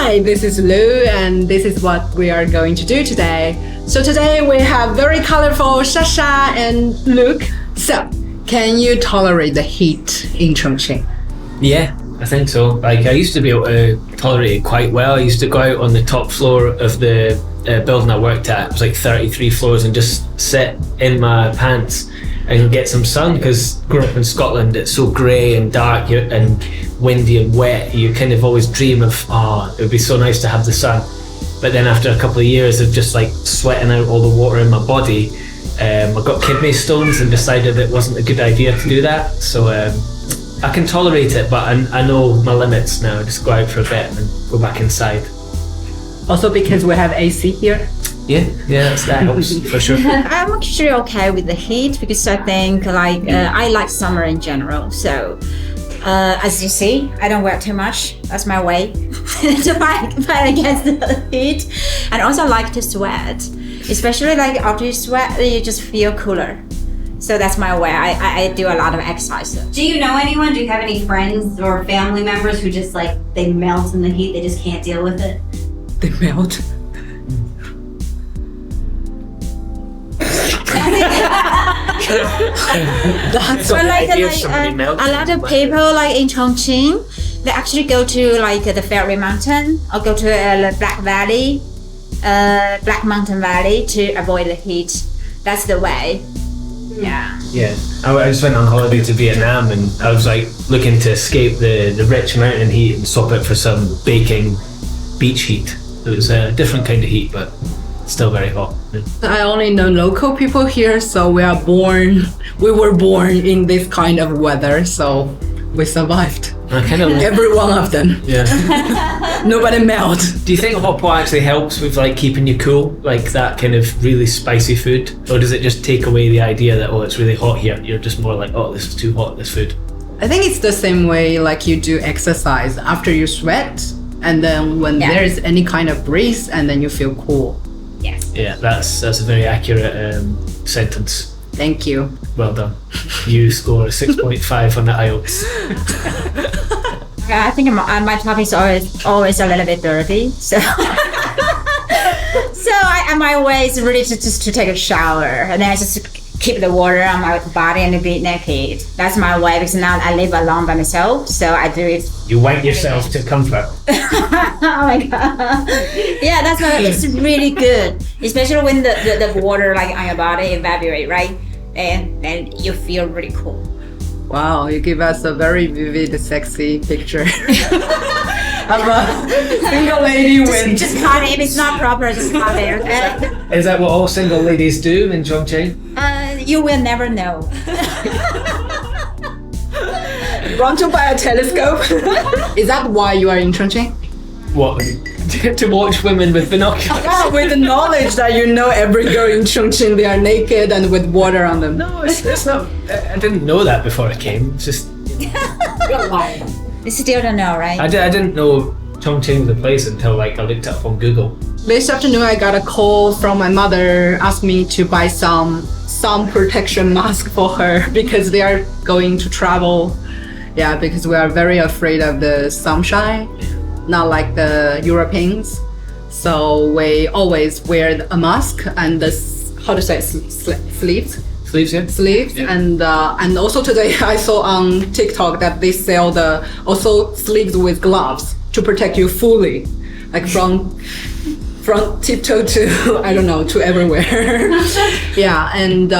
Hi, this is Lou, and this is what we are going to do today. So today we have very colorful Sasa and Luke. So, can you tolerate the heat in Chongqing? Yeah, I think so. Like, I used to be able to tolerate it quite well. I used to go out on the top floor of the building I worked at. It was like 33 floors, and just sit in my pants and get some sun, because growing up in Scotland, it's so grey and dark and windy and wet. You kind of always dream of, it would be so nice to have the sun. But then after a couple of years of just like sweating out all the water in my body, I got kidney stones and decided it wasn't a good idea to do that. So I can tolerate it, but I know my limits now. I just go out for a bit and then go back inside. Also because we have AC here. Yeah, that helps for sure. I'm actually okay with the heat because I think I like summer in general. So as you see, I don't wear too much. That's my way to fight against the heat. And also I like to sweat, especially like after you sweat, you just feel cooler. So that's my way. I do a lot of exercise. Do you know anyone? Do you have any friends or family members who just like they melt in the heat? They just can't deal with it. They melt. That's but like a lot of people like in Chongqing, they actually go to like the Fairy Mountain or go to Black Mountain Valley to avoid the heat. That's the way. Yeah. I just went on holiday to Vietnam, and I was like looking to escape the rich mountain heat and swap it for some baking beach heat. It was a different kind of heat, but still very hot. I only know local people here, so we were born in this kind of weather, so we survived. Every one of them. Yeah. Nobody melt. Do you think hot pot actually helps with like keeping you cool, like that kind of really spicy food, or does it just take away the idea that it's really hot here? You're just more like, this is too hot, this food. I think it's the same way like you do exercise after you sweat, and then when there's any kind of breeze, and then you feel cool. Yes. Yeah, that's a very accurate sentence. Thank you. Well done. You score 6.5 on the IELTS. I think my top is always a little bit dirty, so my way is really just to take a shower, and then I just keep the water on my body and be naked. That's my way, because now I live alone by myself, so I do it. You wank yourself to comfort. Oh my god. Yeah, that's why it's really good, especially when the water like on your body evaporate, right? And then you feel really cool. Wow, you give us a very vivid, sexy picture of a single lady with... Just cut it. If it's not proper, just cut it, okay? Is that what all single ladies do in Chongqing? You will never know. Want to buy a telescope? Is that why you are in Chongqing? What? To watch women with binoculars? With the knowledge that you know every girl in Chongqing, they are naked and with water on them. No, it's not. I didn't know that before I came. It's just... You still don't know, right? I didn't know Chongqing was a place until like I looked it up on Google. This afternoon I got a call from my mother, asked me to buy some sun protection mask for her because they are going to travel. Yeah, because we are very afraid of the sunshine, not like the Europeans. So we always wear a mask and the sleeves. Sleeves, yeah. And also today I saw on TikTok that they sell the also sleeves with gloves to protect you fully, like from tiptoe to I don't know, to everywhere. Yeah, and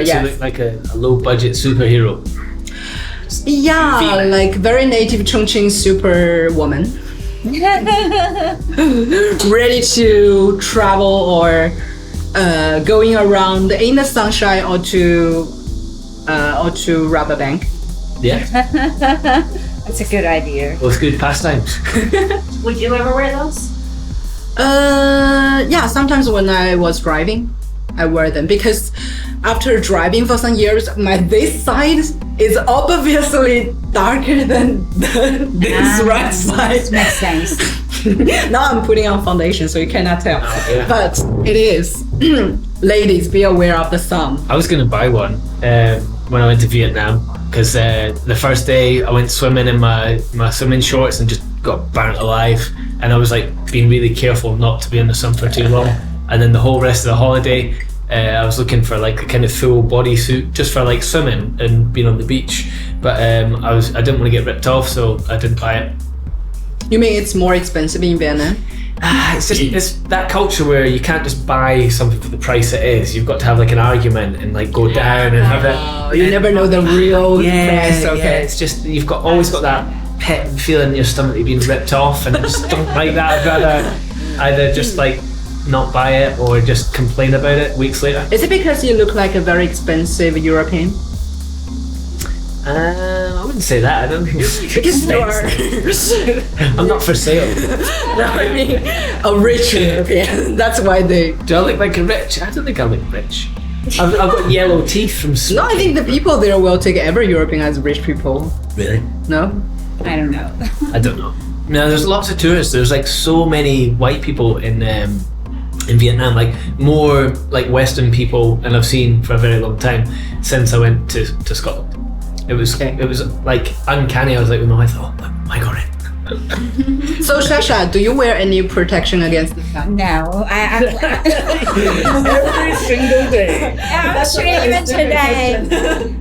you look like a low budget superhero. Yeah, like very native Chongqing superwoman. Ready to travel or going around in the sunshine or to rob a bank. Yeah. That's a good idea. Both good pastimes. Would you ever wear those? Yeah, sometimes when I was driving, I wear them because after driving for some years, this side is obviously darker than this right side. Makes sense. Now I'm putting on foundation, so you cannot tell. Oh, yeah. But it is. Ladies, be aware of the sun. I was going to buy one when I went to Vietnam because the first day I went swimming in my swimming shorts and just got burnt alive, and I was like being really careful not to be in the sun for too long. And then the whole rest of the holiday, I was looking for like a kind of full body suit just for like swimming and being on the beach. But I didn't want to get ripped off, so I didn't buy it. You mean it's more expensive in Vietnam? It's that culture where you can't just buy something for the price it is. You've got to have like an argument and like go down and have it. You never know the real price. Okay. Yeah, it's just you've always got that pit feeling in your stomach that you've been ripped off, and I just don't like that. I'd rather either just like not buy it or just complain about it weeks later. Is it because you look like a very expensive European? I wouldn't say that. I don't think it's Because you are. I'm not for sale. No, I mean a rich European. That's why they. Do I look like a rich? I don't think I look rich. I've got yellow teeth from No, smoking. I think the people there will take every European as rich people. Really? No? I don't know. I don't know. No, there's lots of tourists. There's like so many white people in Vietnam, like more like Western people, and I've seen for a very long time since I went to Scotland. It was like uncanny. I was like with my wife, oh my god. So Sasha, do you wear any protection against the sun? No, Every single day. actually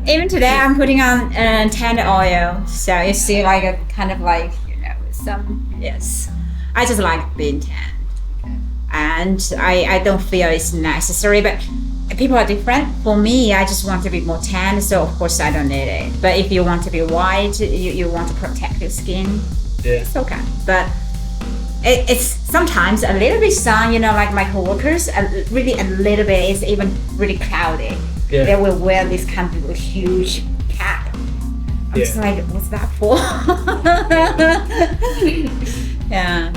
even today I'm putting on tan oil, so you see like a kind of like some yes. I just like being tan, and I don't feel it's necessary, but people are different. For me, I just want to be more tan, so of course I don't need it. But if you want to be white, you want to protect your skin, it's okay. But it's sometimes a little bit sun, like my coworkers, really a little bit. It's even really cloudy. Yeah. They will wear this kind of huge cap. I'm just like, what's that for? Yeah.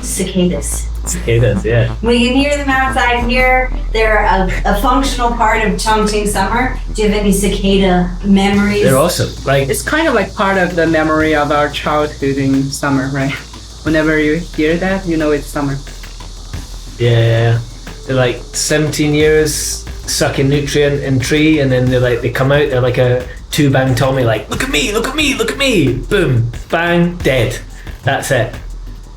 Cicadas. Cicadas, yeah. We can hear them outside here. They're a functional part of Chongqing summer. Do you have any cicada memories? They're awesome. Like It's kind of like part of the memory of our childhood in summer, right? Whenever you hear that, you know it's summer. yeah, they're like 17 years sucking nutrient in tree, and then they come out. They're like a two-bang Tommy. Like look at me, look at me, look at me. Boom, bang, dead. That's it.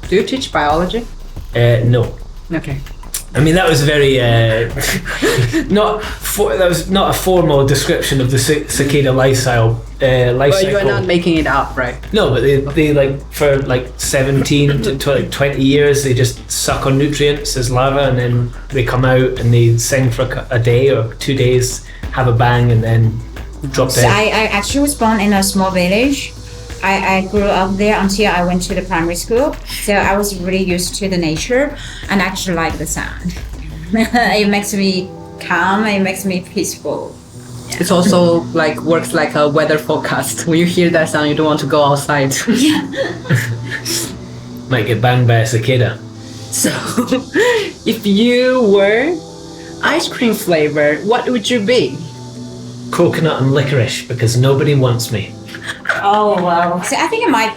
Do you teach biology? No. Okay. I mean, that was very that was not a formal description of the cicada lifestyle. But you are not making it up, right? No, but they like for like 17 to 20 years they just suck on nutrients as larvae, and then they come out and they sing for a day or 2 days, have a bang, and then drop So dead. I actually was born in a small village. I grew up there until I went to the primary school. So I was really used to the nature and actually like the sound. It makes me calm, it makes me peaceful. It's also like works like a weather forecast. When you hear that sound, you don't want to go outside. Might get banged by a cicada. So, if you were ice cream flavor, what would you be? Coconut and licorice, because nobody wants me. Oh wow! So I think my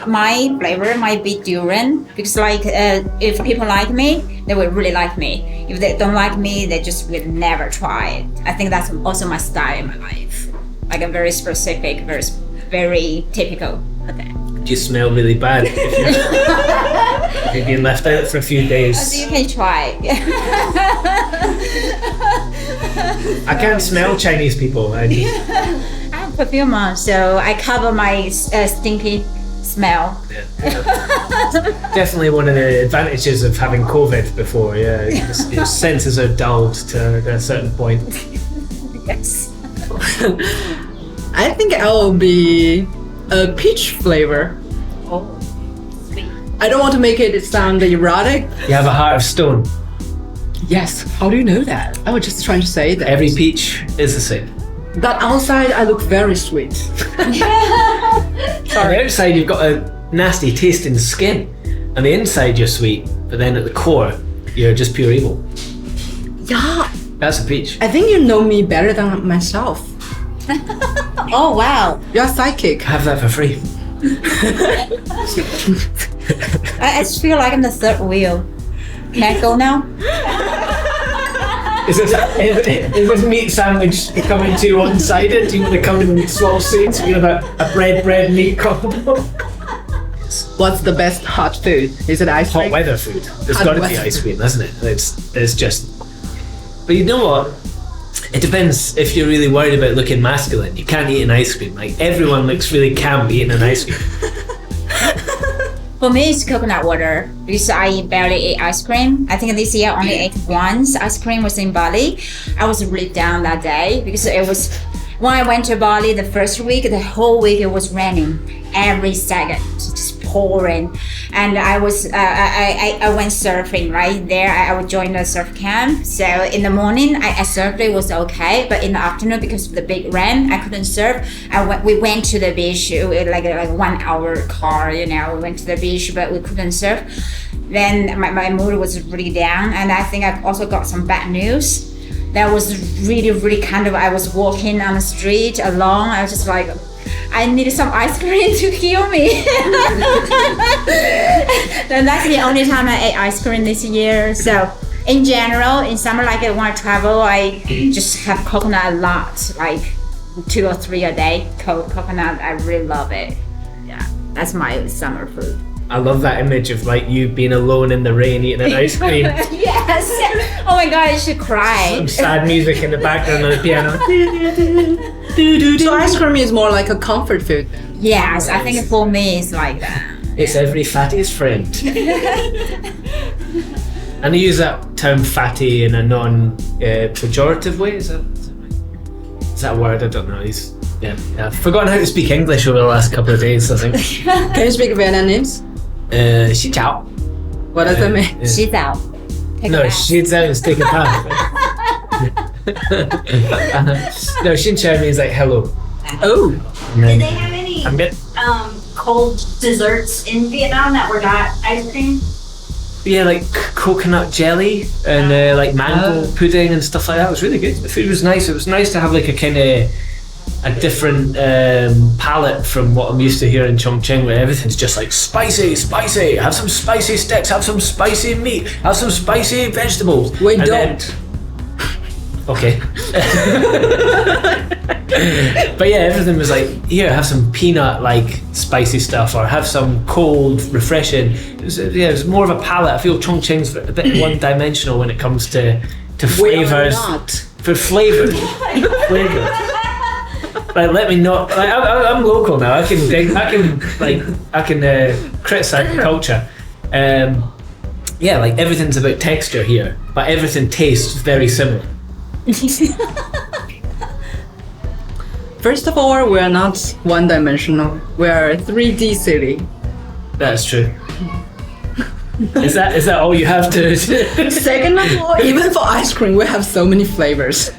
flavor might be durian, because like if people like me, they will really like me. If they don't like me, they just will never try it. I think that's also my style in my life, like a very specific, very typical. Okay. You smell really bad if you've been left out for a few days. So you can try. I can't smell Chinese people. I have perfume on, so I cover my stinky smell. Definitely one of the advantages of having COVID before, yeah. Your senses are dulled to a certain point. Yes. I think I'll be a peach flavor. Oh, sweet. I don't want to make it sound erotic. You have a heart of stone. Yes, how do you know that? I was just trying to say that. Every peach is the same. That outside I look very sweet. On the outside you've got a nasty tasting skin, and the inside you're sweet, but then at the core you're just pure evil. Yeah, That's a peach. I think you know me better than myself. Oh wow! You're psychic. Have that for free. I just feel like I'm the third wheel. Can I go now? Is this meat sandwich becoming too one-sided? Do you want to come in small seats? We have a bread meat combo. What's the best hot food? Is it ice cream? Hot weather food. There's Hot got to be weather. ice cream, isn't it? It's just. But you know what? It depends if you're really worried about looking masculine. You can't eat an ice cream. Like everyone looks really camp eating an ice cream. For me, it's coconut water because I barely eat ice cream. I think this year I only ate once ice cream was in Bali. I was really down that day because it was when I went to Bali the first week, the whole week it was raining every second, just pouring. And I was I went surfing right there. I would join the surf camp. So in the morning I surfed, it was okay, but in the afternoon because of the big rain I couldn't surf. We went to the beach like 1 hour car, you know. We went to the beach but we couldn't surf. Then my mood was really down, and I think I also got some bad news. That was really kind of, I was walking on the street alone. I was just like, I needed some ice cream to heal me. Then that's the only time I ate ice cream this year. So in general, in summer, like when I travel, I just have coconut a lot, like 2 or 3 a day. Cold coconut, I really love it. Yeah, that's my summer food. I love that image of like you being alone in the rain eating an ice cream. Yes. Oh my god, I should cry. Some sad music in the background on the piano. So ice cream is more like a comfort food. Yes, I think for me it's like that. It's every fatty's friend. And I use that term fatty in a non-pejorative way. Is that right? Is that a word? I don't know. I've forgotten how to speak English over the last couple of days, I think. Can you speak Vietnamese? Xin chào. What does that mean? 洗澡. No, xin chào is take a bath. No, xin chào means like hello. Oh, Did they have any I'm good. cold desserts in Vietnam that were not ice cream? Yeah, like coconut jelly and like mango pudding and stuff like that. It was really good. The food was nice. It was nice to have like a kind of a different palette from what I'm used to here in Chongqing, where everything's just like spicy. Have some spicy sticks. Have some spicy meat. Have some spicy vegetables. we And don't. then- okay. But yeah, everything was like, here, have some peanut like spicy stuff, or have some cold, refreshing. It was more of a palette. I feel Chongqing's a bit one-dimensional when it comes to We are flavors. not. For flavors. Like, let me know. Like, I'm local now. I can criticize the culture. Yeah, like everything's about texture here, but everything tastes very similar. First of all, we are not one-dimensional. We are a 3D city. That's true. Is that all you have to? Second of all, even for ice cream, we have so many flavors.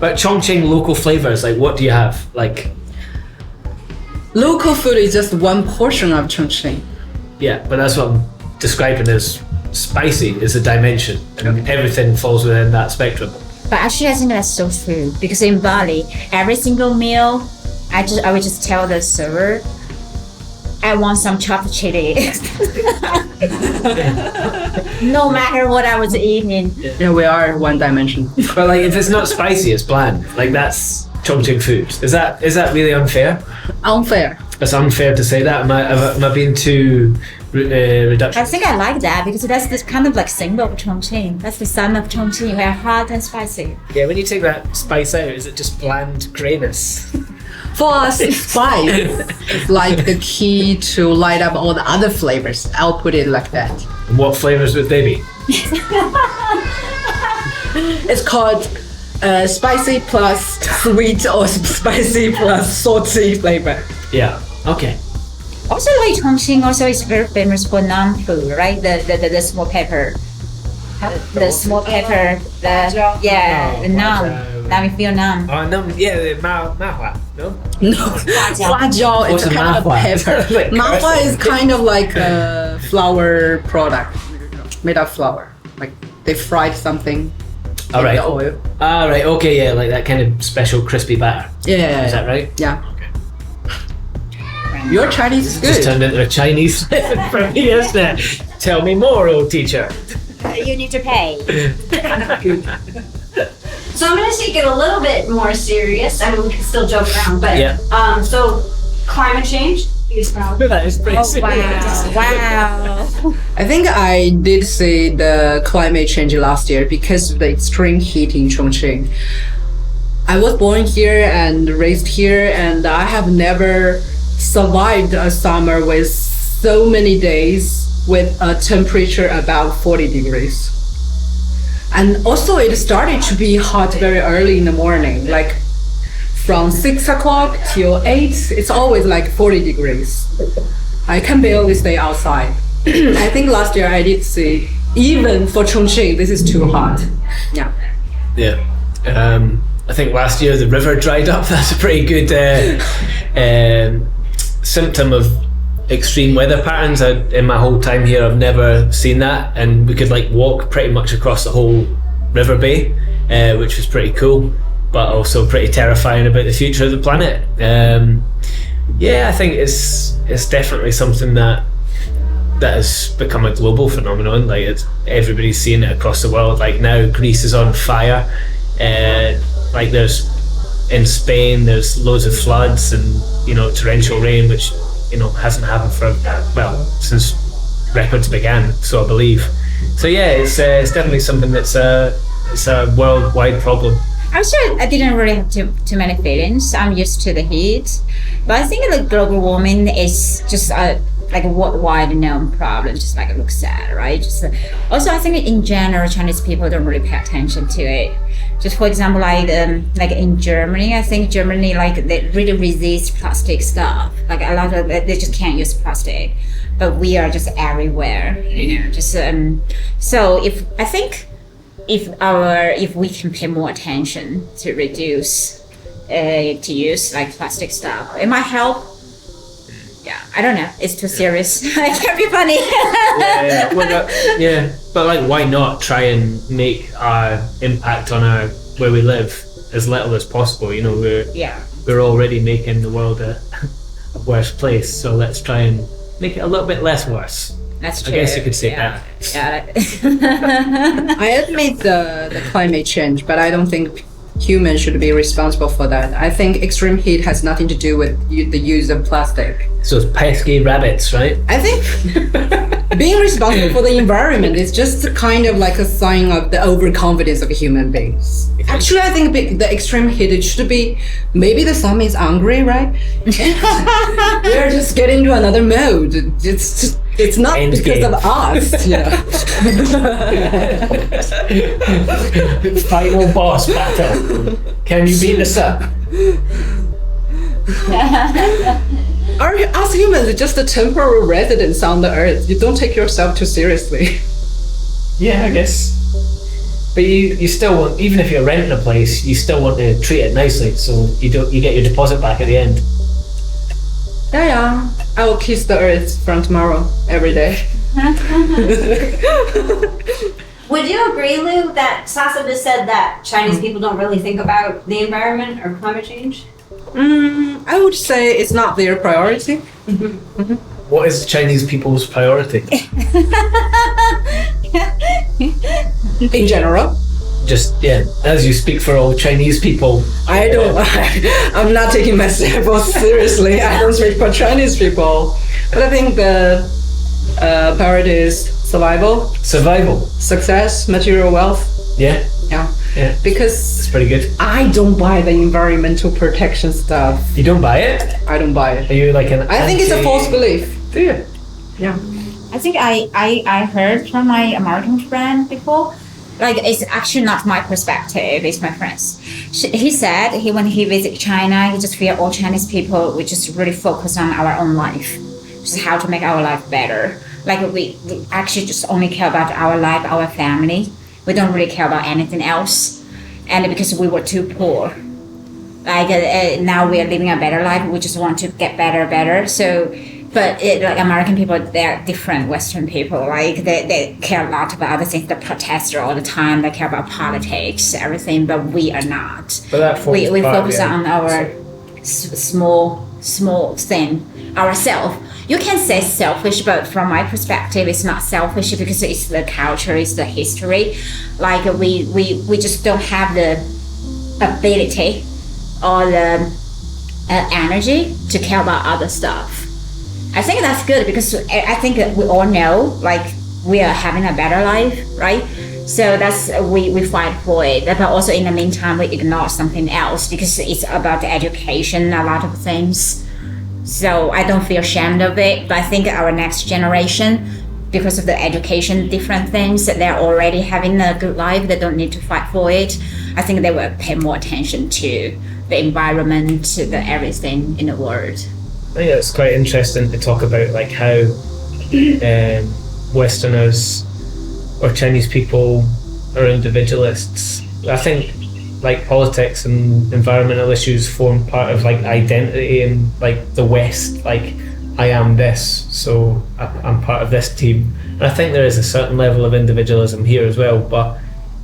But Chongqing local flavors, like what do you have? Like, Local food is just one portion of Chongqing. yeah, but that's what I'm describing as spicy is a dimension, and everything falls within that spectrum. But actually, I think that's so true because in Bali, every single meal, I would just tell the server, I want some chopped chili. No matter what I was eating. Yeah, we are one-dimensional. But like, if it's not spicy, it's bland. Like that's Chongqing food. Is that really unfair? Unfair. It's unfair to say that. Am I being too reductionist? I think I like that because that's this kind of like symbol of Chongqing. That's the sun of Chongqing. We are hot and spicy. Yeah, when you take that spice out, is it just bland greyness? For us, spice is like the key to light up all the other flavors. I'll put it like that. And what flavors would they be? It's called spicy plus sweet or spicy plus salty flavor. Yeah. Okay. Also, like Chongqing also is very famous for naan food, right? The small pepper. The small pepper. The naan. Now we feel naan. Oh no, yeah, the mahua. No. No, Hua jiao is What's a kind of mahua? pepper. Like Mahua is kind of like a flour product made of flour. Like they fried something All in right. the oil. Ah, right. Okay. Yeah, like that kind of special crispy batter. Yeah. Is that right? Yeah. Your Chinese is Just good. turned into a Chinese from me, isn't it? Tell me more, old teacher. You need to pay. So I'm gonna take it a little bit more serious. I mean, we can still joke around, but Yeah. so climate change. He was proud. That is pretty serious. Wow. I think I did see the climate change last year because of the extreme heat in Chongqing. I was born here and raised here, and I have never survived a summer with so many days with a temperature above 40 degrees. And also it started to be hot very early in the morning, like from 6 o'clock till 8, it's always like 40 degrees. I can barely stay outside. I think last year I did see, even for Chongqing, this is too hot. Yeah. Yeah. I think last year the river dried up. That's a pretty good symptom of extreme weather patterns. In my whole time here, I've never seen that, and we could like walk pretty much across the whole river bay, which was pretty cool, but also pretty terrifying about the future of the planet. Yeah, I think it's definitely something that has become a global phenomenon. Like everybody's seeing it across the world. Like now Greece is on fire. Like there's in Spain, there's loads of floods and torrential rain, which hasn't happened for since records began. So I believe. So yeah, it's definitely something that's it's a worldwide problem. Actually, I didn't really have too many feelings. I'm used to the heat, but I think the global warming is just like a worldwide known problem. Just like it looks sad, right? Also, I think in general, Chinese people don't really pay attention to it. Just for example, like in Germany, I think Germany they really resist plastic stuff. Like a lot of they just can't use plastic, but we are just everywhere. So if we can pay more attention to reduce to use like plastic stuff, it might help. Yeah, I don't know. It's too serious. It can be funny. But like, why not try and make our impact on where we live as little as possible? We're already making the world a worse place, so let's try and make it a little bit less worse. That's true. I guess you could say that. Yeah. I admit the climate change, but I don't think humans should be responsible for that. I think extreme heat has nothing to do with the use of plastic. So it's pesky rabbits, right? I think being responsible for the environment is just kind of like a sign of the overconfidence of human beings. Actually, I think the extreme heat, it should be, maybe the sun is angry, right? We're just getting to another mode. It's not End because game. of us. Yeah. Final boss battle. Can you beat the sun? Us humans are just a temporary residents on the earth. You don't take yourself too seriously. Yeah, I guess. But you still want, even if you're renting a place, you still want to treat it nicely, so you get your deposit back at the end. Yeah. I will kiss the earth from tomorrow every day. Would you agree, Lou, that Sasa just said that Chinese people don't really think about the environment or climate change? I would say it's not their priority. What is Chinese people's priority? In general. Just, as you speak for all Chinese people. I'm not taking myself seriously. I don't speak for Chinese people. But I think the priority is survival, success, material wealth. Yeah. Because it's pretty good. I don't buy the environmental protection stuff. You don't buy it? I don't buy it. Are you like an I think it's a false belief. Do you? Yeah. I think I heard from my American friend before. Like, it's actually not my perspective, it's my friend's. He said when he visited China, he just feel all Chinese people, we just really focus on our own life, just how to make our life better. Like we actually just only care about our life, our family. We don't really care about anything else. And because we were too poor, like now we are living a better life, we just want to get better. So, but like American people, they're different Western people. Like they care a lot about other things. They protest all the time. They care about politics, everything. But we are not. But that we focus on our small thing, ourselves. You can say selfish, but from my perspective, it's not selfish because it's the culture, it's the history. Like we just don't have the ability or the energy to care about other stuff. I think that's good because I think we all know like we are having a better life, right? So that's we fight for it, but also in the meantime we ignore something else because it's about the education, a lot of things. So I don't feel ashamed of it, but I think our next generation, because of the education, different things, that they're already having a good life, they don't need to fight for it. I think they will pay more attention to the environment, to the everything in the world. I think it's quite interesting to talk about like how Westerners or Chinese people are individualists. I think like politics and environmental issues form part of like identity in like the West. Like I am this, so I'm part of this team. And I think there is a certain level of individualism here as well. But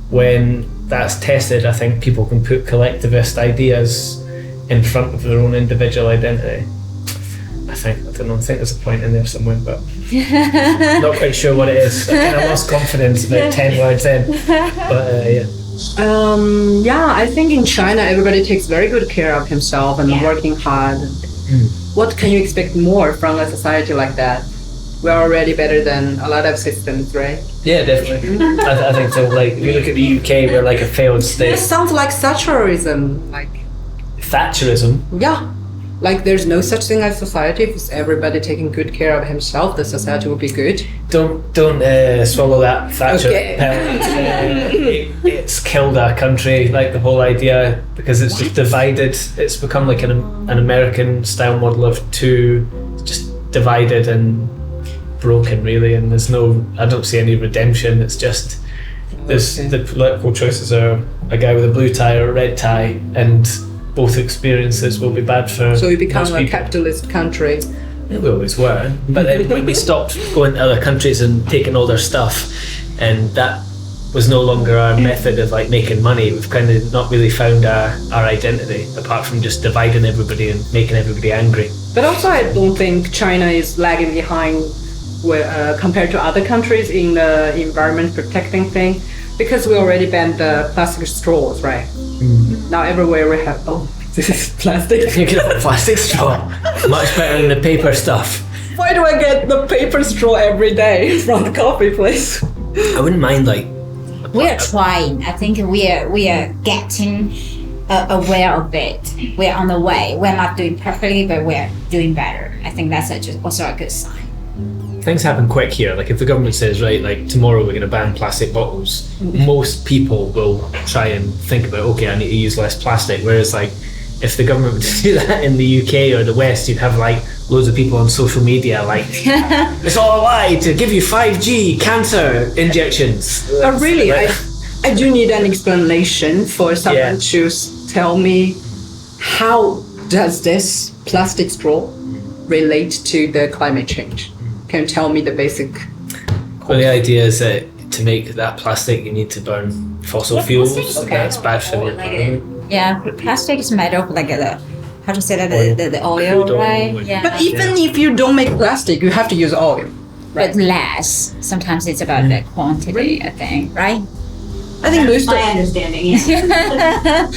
when that's tested, I think people can put collectivist ideas in front of their own individual identity. I don't know, I think there's a point in there somewhere, but not quite sure what it is. I kind of lost confidence about 10 words in, but yeah, I think in China everybody takes very good care of himself and working hard. What can you expect more from a society like that? We're already better than a lot of systems, right? Yeah, definitely. I think so. Like if you look at the UK, we're like a failed state. It sounds like Thatcherism, like Thatcherism? Yeah. Like there's no such thing as society. If everybody taking good care of himself, the society will be good. Don't swallow that Thatcher. Okay. It's killed our country, like the whole idea, because it's just divided. It's become like an American style model of two, just divided and broken really, and I don't see any redemption. It's just the political choices are a guy with a blue tie or a red tie, and both experiences will be bad for. So we become a capitalist country. Yeah, we always were, but then when we stopped going to other countries and taking all their stuff, and that was no longer our method of like making money, we've kind of not really found our identity apart from just dividing everybody and making everybody angry. But also I don't think China is lagging behind compared to other countries in the environment protecting thing, because we already banned the plastic straws, right? Now everywhere we have, this is plastic. You can have a plastic straw. Much better than the paper stuff. Why do I get the paper straw every day from the coffee place? I wouldn't mind like. We are trying. I think we are getting aware of it. We're on the way. We're not doing perfectly, but we're doing better. I think that's also a good sign. Things happen quick here. Like if the government says, right, like tomorrow we're going to ban plastic bottles, most people will try and think about, okay, I need to use less plastic. Whereas like if the government would do that in the UK or the West, you'd have like loads of people on social media like, it's all a lie to give you 5G cancer injections. Really? I do need an explanation for someone to tell me, how does this plastic straw relate to the climate change? Can you tell me the basic? Well, the idea is that to make that plastic, you need to burn fossil fuels. Okay. That's bad for the environment. Yeah, plastic is made of like how to say that, the oil, right? Yeah. But even if you don't make plastic, you have to use oil. But less. Sometimes it's about the quantity, I think, right? I think most my understanding. Yeah.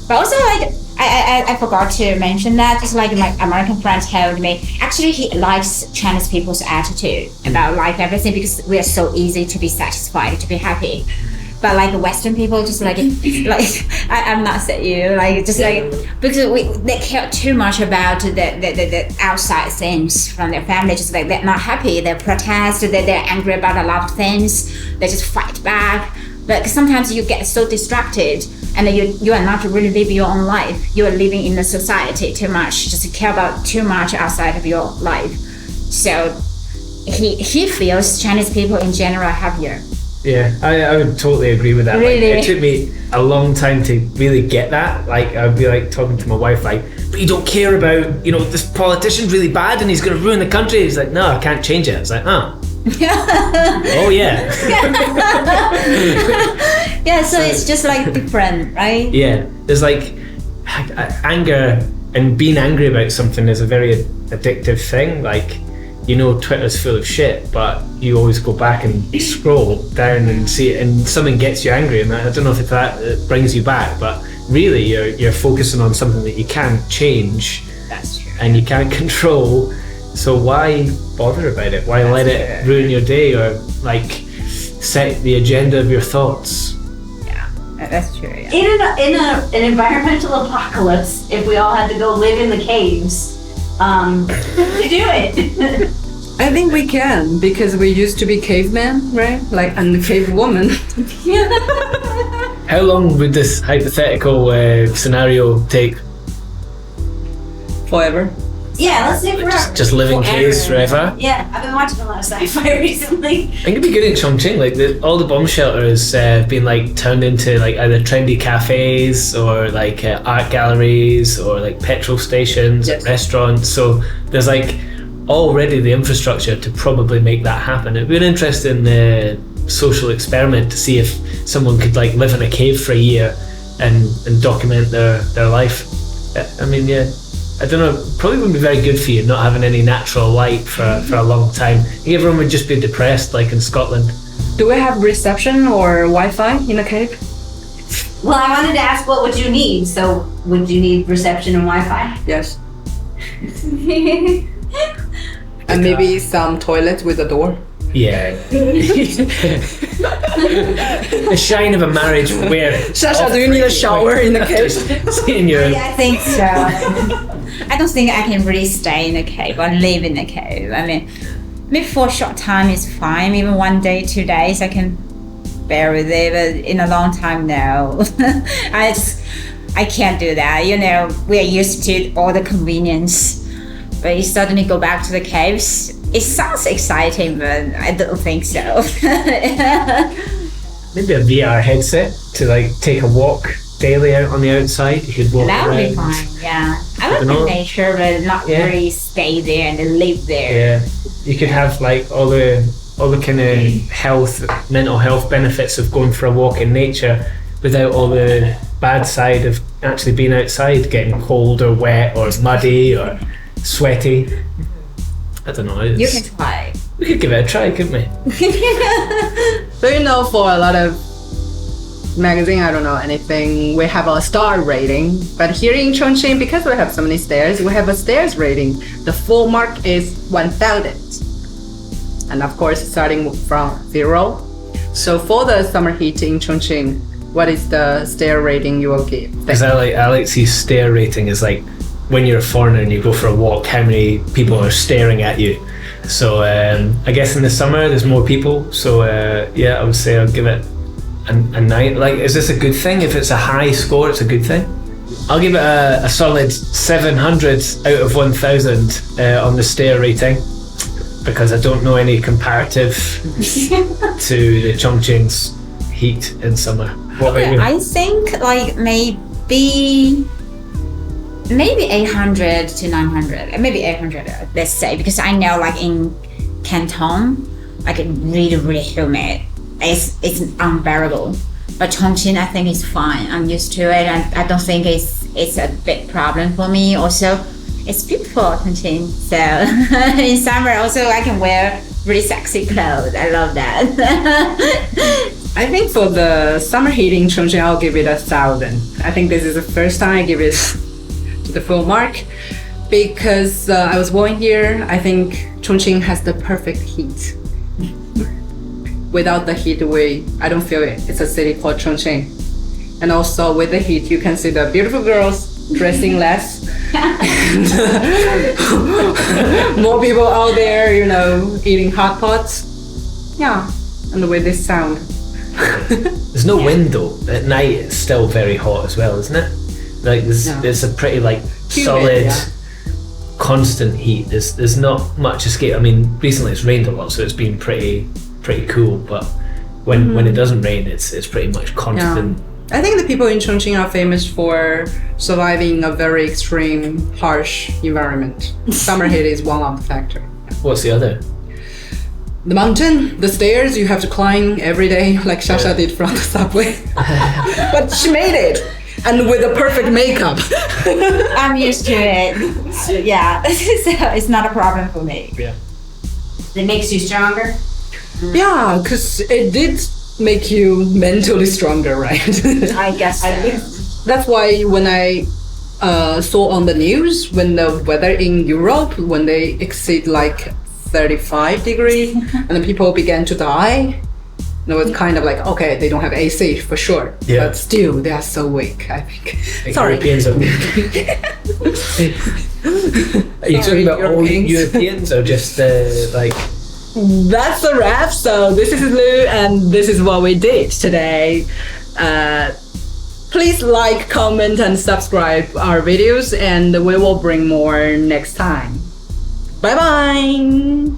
But also like I forgot to mention that, just like my American friend told me, actually he likes Chinese people's attitude about life, everything, because we are so easy to be satisfied, to be happy. But like Western people, just like I'm not saying you, like just like, because they care too much about the outside things from their family. Just like they're not happy, they protest, they're angry about a lot of things, they just fight back. But sometimes you get so distracted and you are not really living your own life. You are living in the society too much, just care about too much outside of your life. So he feels Chinese people in general are happier. Yeah, I would totally agree with that. Really? Like, it took me a long time to really get that. Like I'd be like talking to my wife like, but you don't care about, this politician's really bad and he's going to ruin the country. He's like, no, I can't change it. It's like, oh yeah. Yeah, so it's just like different, right? Yeah, there's like anger, and being angry about something is a very addictive thing. Like, Twitter's full of shit, but you always go back and scroll down and see it, and something gets you angry, and I don't know if that brings you back, but really you're focusing on something that you can't change. That's true. And you can't control, So why bother about it? Why let it ruin your day or like set the agenda of your thoughts? Yeah, that's true. Yeah. In an environmental apocalypse, if we all had to go live in the caves, to do it. I think we can, because we used to be cavemen, right? Like, and the cave woman. How long would this hypothetical scenario take? Forever. Yeah, let's say forever. Just live in caves forever? Yeah, I've been watching a lot of sci-fi recently. I think it'd be good in Chongqing. Like all the bomb shelters have been like turned into like either trendy cafes or like art galleries or like petrol stations, Yes. restaurants. So there's like already the infrastructure to probably make that happen. It'd be an interesting social experiment to see if someone could like live in a cave for a year and document their life. I mean, yeah. I don't know, probably wouldn't be very good for you not having any natural light for a long time. I think everyone would just be depressed like in Scotland. Do we have reception or Wi-Fi in a cave? Well, I wanted to ask, what would you need? So, would you need reception and Wi-Fi? Yes. And maybe some toilets with a door. Yeah. The shine of a marriage where... Sasha, do you need a shower in the cave? Seeing your... Yeah, I think so. I don't think I can really stay in a cave or live in a cave. I mean, maybe for a short time is fine. Even 1 day, 2 days, I can bear with it. But in a long time, no. I can't do that. You know, we are used to all the convenience. But you suddenly go back to the caves. It sounds exciting, but I don't think so. Maybe a VR headset to like take a walk daily out on the outside. You could walk That would around. be fine, yeah. I don't would know. in nature, but not Yeah. really stay there and live there. Yeah, you could have like all the kind of mental health benefits of going for a walk in nature without all the bad side of actually being outside, getting cold or wet or muddy or sweaty. I don't know. You can try. We could give it a try, couldn't we? So you know, for a lot of magazine, I don't know anything, we have a star rating. But here in Chongqing, because we have so many stairs, we have a stairs rating. The full mark is 1,000. And of course, starting from 0. So for the summer heat in Chongqing, what is the stair rating you will give? Because I like to see stair rating is like when you're a foreigner and you go for a walk, how many people are staring at you. So I guess in the summer there's more people. So yeah, I would say I'll give it a 9. Like, is this a good thing? If it's a high score, it's a good thing. I'll give it a solid 700 out of 1,000 on the stair rating, because I don't know any comparative to the Chongqing's heat in summer. What about you? I think like maybe 800 to 900, maybe 800, let's say, because I know like in Canton, like it's really humid. It's unbearable. But Chongqing, I think it's fine. I'm used to it, and I don't think it's a big problem for me. Also, it's beautiful, Chongqing. So in summer, also I can wear really sexy clothes. I love that. I think for the summer heat in Chongqing, I'll give it 1,000. I think this is the first time I give it to the full mark, because I was born here. I think Chongqing has the perfect heat. Without the heat, I don't feel it. It's a city called Chongqing. And also with the heat, you can see the beautiful girls dressing less. And more people out there, you know, eating hot pots. Yeah, and with this sound. There's no wind though. At night it's still very hot as well, isn't it? Like there's a pretty like solid, constant heat. There's not much escape. I mean, recently it's rained a lot, so it's been pretty cool. But when it doesn't rain, it's pretty much constant. Yeah. I think the people in Chongqing are famous for surviving a very extreme, harsh environment. Summer heat is one of the factors. What's the other? The mountain, the stairs you have to climb every day, like Sasha did from the subway. But she made it, and with a perfect makeup. I'm used to it. So, yeah, so it's not a problem for me. Yeah. It makes you stronger. Yeah, because it did make you mentally stronger, right? I guess so. That's why when I saw on the news when the weather in Europe, when they exceed like 35 degrees, and then people began to die. And it was kind of like, okay, they don't have AC for sure, but still they are so weak, I think. Sorry. Europeans are weak. Are you talking about all Europeans or just like... That's a wrap. So this is Lu, and this is what we did today. Please like, comment, and subscribe our videos, and we will bring more next time. Bye bye.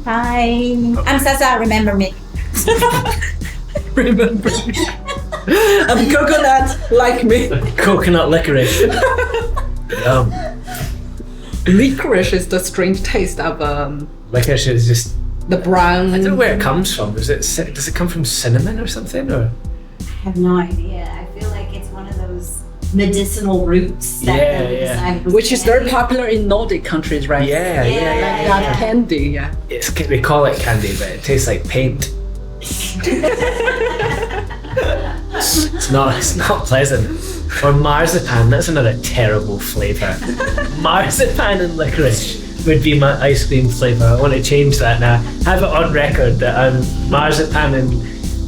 Bye. I'm Sasa. Remember me. Remember me. I'm coconut, like me. Coconut licorice. Licorice is the strange taste of Licorice is just... the brown. I don't know where it comes from. Does it come from cinnamon or something? Or? I have no idea. I feel like it's one of those medicinal roots that which is very popular in Nordic countries, right? Yeah. That candy, They call it candy, but it tastes like paint. It's not pleasant. Or marzipan, that's another terrible flavour. Marzipan and licorice would be my ice cream flavour. I want to change that now. Have it on record that I'm marzipan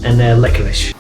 and licorice.